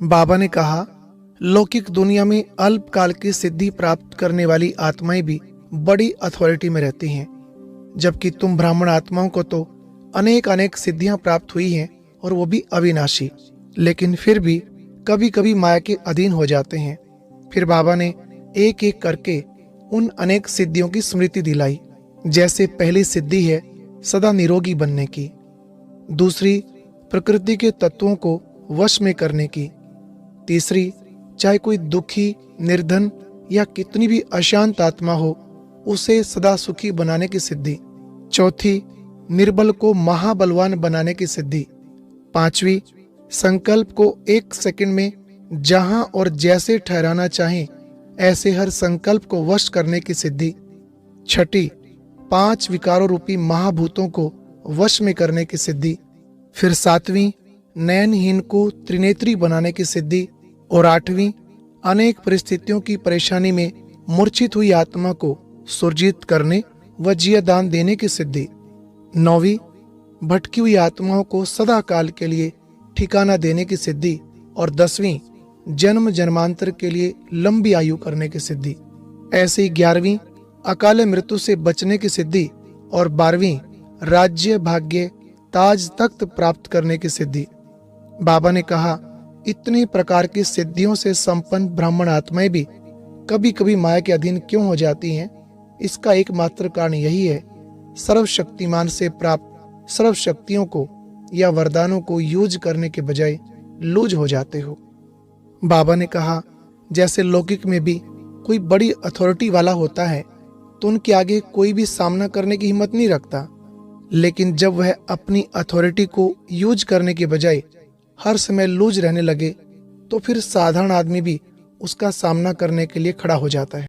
बाबा ने कहा, लौकिक दुनिया में अल्पकाल की सिद्धि प्राप्त करने वाली आत्माएं भी बड़ी अथॉरिटी में रहती हैं, जबकि तुम ब्राह्मण आत्माओं को तो अनेक अनेक सिद्धियां प्राप्त हुई हैं और वो भी अविनाशी, लेकिन फिर भी कभी कभी माया के अधीन हो जाते हैं। फिर बाबा ने एक एक करके उन अनेक सिद्धियों की स्मृति दिलाई। जैसे पहली सिद्धि है सदा निरोगी बनने की, दूसरी प्रकृति के तत्वों को वश में करने की, तीसरी चाहे कोई दुखी, निर्धन या कितनी भी अशांत आत्मा हो उसे सदा सुखी बनाने की सिद्धि, चौथी निर्बल को महाबलवान बनाने की सिद्धि, पांचवी संकल्प को एक सेकंड में जहां और जैसे ठहराना चाहें ऐसे हर संकल्प को वश करने की सिद्धि, छठी 5 विकारों रूपी महाभूतों को वश में करने की सिद्धि, फिर सातवीं नयनहीन को त्रिनेत्री बनाने की सिद्धि, और आठवीं अनेक परिस्थितियों की परेशानी में मूर्छित हुई आत्मा को सुरजीत करने व जियादान देने की सिद्धि, नौवीं भटकी हुई आत्माओं को सदा काल के लिए ठिकाना देने की सिद्धि, और 10वीं जन्म जन्मांतर के लिए लंबी आयु करने की सिद्धि। ऐसे ही 11वीं अकाल मृत्यु से बचने की सिद्धि, और 12वीं राज्य भाग्य ताज तख्त प्राप्त करने की सिद्धि। बाबा ने कहा, इतने प्रकार की सिद्धियों से संपन्न ब्राह्मण आत्माएं भी कभी कभी माया के अधीन क्यों हो जाती हैं? इसका एकमात्र कारण यही है, सर्वशक्तिमान से प्राप्त सर्व शक्तियों को या वरदानों को यूज करने के बजाय लूज हो जाते हो। बाबा ने कहा, जैसे लौकिक में भी कोई बड़ी अथॉरिटी वाला होता है तो उनके आगे कोई भी सामना करने की हिम्मत नहीं रखता, लेकिन जब वह अपनी अथॉरिटी को यूज करने के बजाय हर समय लूज रहने लगे तो फिर साधारण आदमी भी उसका सामना करने के लिए खड़ा हो जाता है।